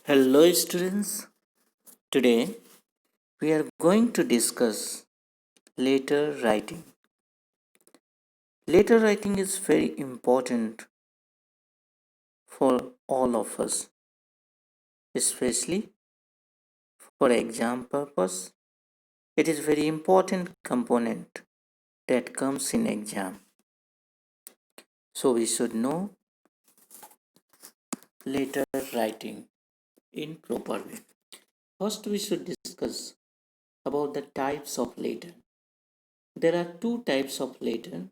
Hello students, today we are going to discuss letter writing. Letter writing is very important for all of us, especially for exam purpose. It is very important component that comes in exam. So we should know letter writing in proper way. First we should discuss about the types of letter. There are two types of letter.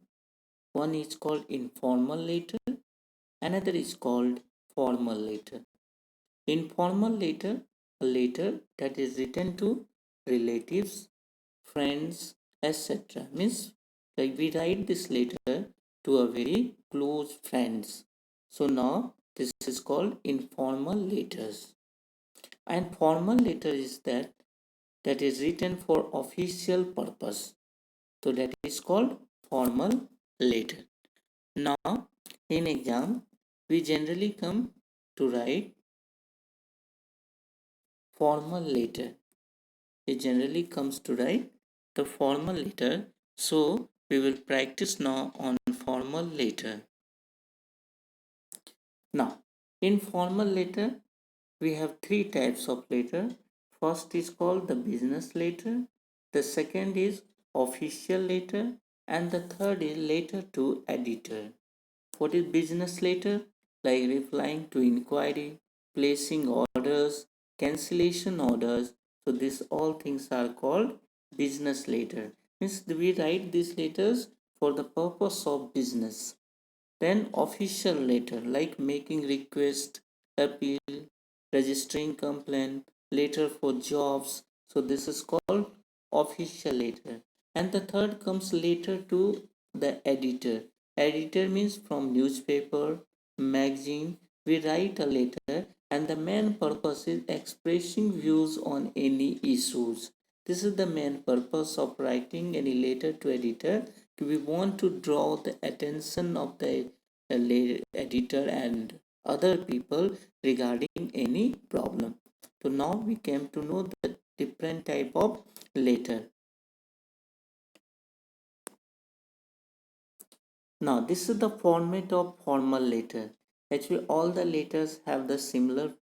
One is called informal letter. Another is called formal letter. Informal letter, a letter that is written to relatives, friends, etc. Means like we write this letter to a very close friends. So now this is called informal letters. And formal letter is that is written for official purpose. So that is called formal letter. Now in exam we generally come to write formal letter. It generally comes to write the formal letter. So we will practice now on formal letter. Now in formal letter we have three types of letter. First is called the business letter. The second is official letter. And the third is letter to editor. What is business letter? Like replying to inquiry, placing orders, cancellation orders. So these all things are called business letter. Means we write these letters for the purpose of business. Then official letter like making request, appeal, registering complaint, letter for jobs. So this is called official letter. And the third comes letter to the editor. Editor means from newspaper, magazine. We write a letter and the main purpose is expressing views on any issues. This is the main purpose of writing any letter to editor. We want to draw the attention of the editor and other people regarding any problem. So now we came to know the different type of letter. Now this is the format of formal letter. Actually all the letters have the similar,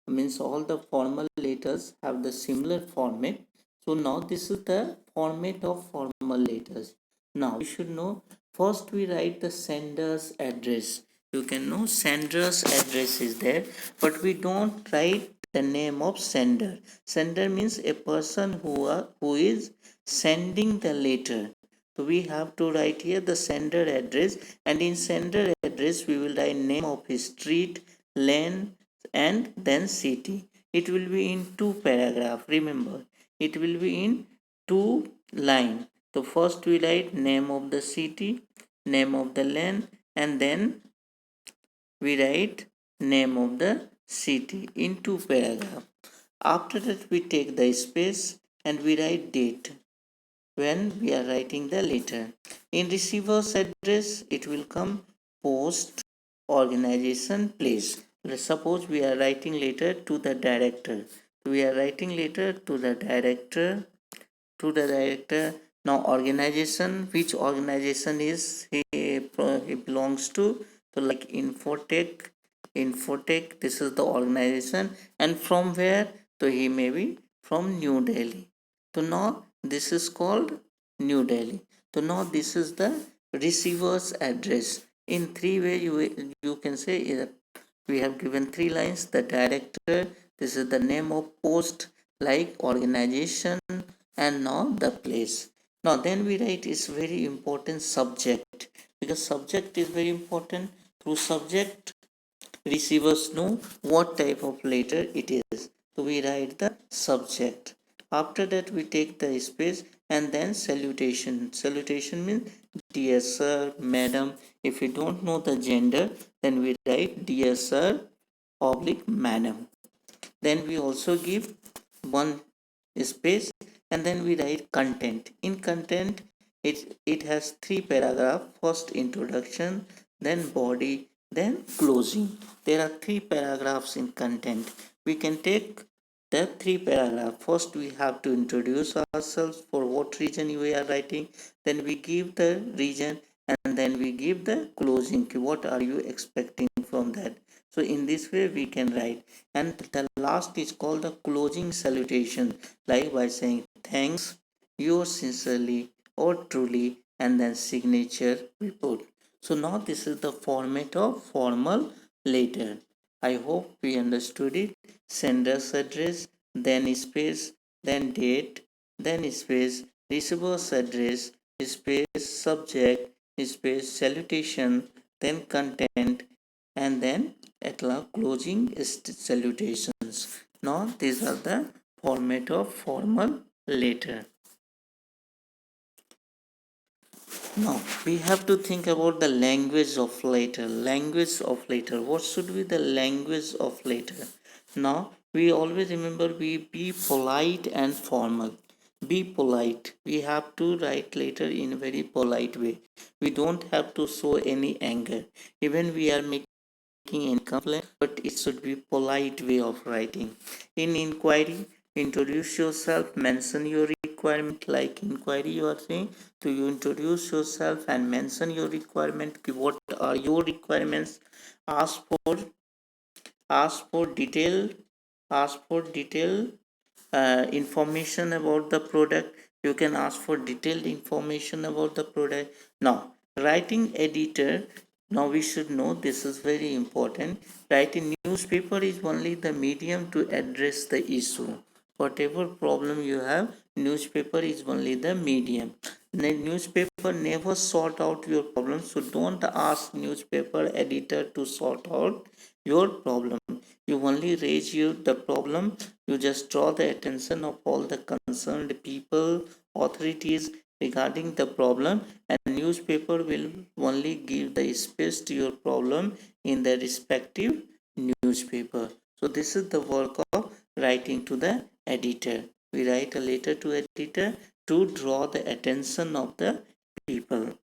means all the formal letters have the similar format. So now this is the format of formal letters. Now we should know, first we write the sender's address. You can know sender's address is there, but we don't write the name of sender. Sender means a person who is sending the letter. So we have to write here the sender address, and in sender address we will write name of his street, lane, and then city. It will be in two paragraph. Remember, it will be in two line. So first we write name of the city, name of the land, and then we write name of the city in two paragraph. After that we take the space and we write date when we are writing the letter. In receiver's address, it will come post, organization, place. Let's suppose we are writing letter to the director. We are writing letter to the director, Now organization, which organization is he belongs to? So like Infotech, this is the organization, and from where? So he may be from New Delhi. So now this is called New Delhi. So now this is the receiver's address. In three way you can say we have given three lines. The director, this is the name of post, like organization, and now the place. Now then we write is very important subject, because subject is very important. Through subject receivers know what type of letter it is. So we write the subject. After that we take the space and then salutation. Salutation means dear sir, madam. If we don't know the gender, then we write dear sir oblique madam. Then we also give one space and then we write content. In content, it has three paragraph. First introduction, then body, then closing. There are three paragraphs in content. We can take the three paragraphs. First, we have to introduce ourselves, for what reason we are writing. Then we give the reason, and then we give the closing. What are you expecting from that? So in this way we can write. And the last is called the closing salutation, like by saying thanks, yours sincerely or truly, and then signature we put. So now this is the format of formal letter. I hope we understood it. Sender's address, then space, then date, then space, receiver's address, space, subject, space, salutation, then content, and then at last closing salutations. Now these are the format of formal letter. Now we have to think about the language of letter. Language of letter. What should be the language of letter? Now we always remember we be polite and formal. Be polite. We have to write letter in a very polite way. We don't have to show any anger. Even we are making any complaint, but it should be polite way of writing. In inquiry, introduce yourself, mention your requirement. Like inquiry you are saying, so you introduce yourself and mention your requirement. What are your requirements? Ask for ask for detail ask for detail information about the product. You can ask for detailed information about the product. Now writing editor, now we should know this is very important. Writing newspaper is only the medium to address the issue. Whatever problem you have, newspaper is only the medium. The newspaper never sort out your problem, so don't ask newspaper editor to sort out your problem. You only raise the problem. You just draw the attention of all the concerned people, authorities regarding the problem, and newspaper will only give the space to your problem in the respective newspaper. So this is the work of writing to the editor. We write a letter to editor to draw the attention of the people.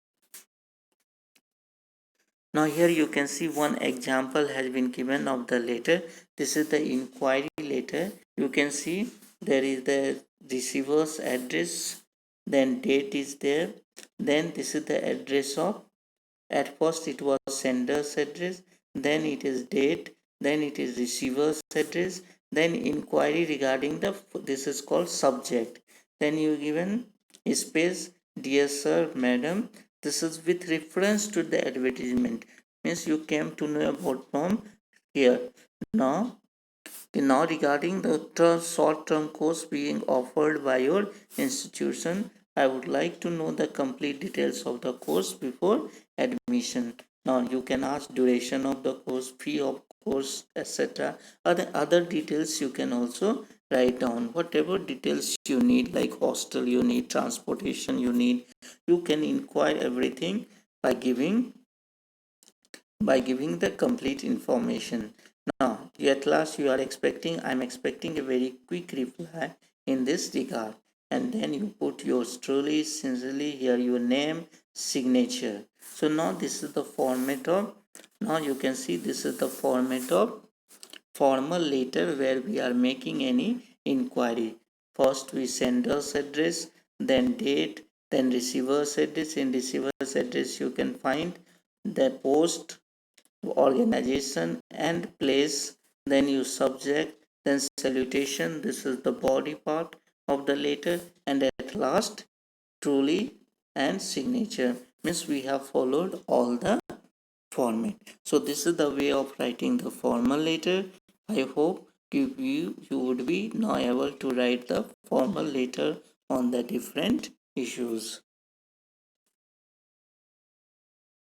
Now here you can see one example has been given of the letter. This is the inquiry letter. You can see there is the receiver's address, then date is there, then this is the address of, at first it was sender's address, then it is date, then it is receiver's address, then inquiry regarding the, this is called subject. Then you given space, dear sir, madam. This is with reference to the advertisement. Means you came to know about from here. Now regarding the short-term course being offered by your institution, I would like to know the complete details of the course before admission. Now you can ask duration of the course, fee of course, etc. Other details you can also write down. Whatever details you need, like hostel you need, transportation you need, you can inquire everything by giving the complete information. Now, at last you are expecting, I'm expecting a very quick reply in this regard. And then you put yours truly, sincerely, here your name, signature. So now this is the format of, now you can see this is the format of formal letter where we are making any inquiry. First we sender's address, then date, then receiver's address. In receiver's address you can find the post, organization and place, then you subject, then salutation, this is the body part of the letter, and at last truly and signature. Means we have followed all the format. So this is the way of writing the formal letter. I hope you would be now able to write the formal letter on the different issues.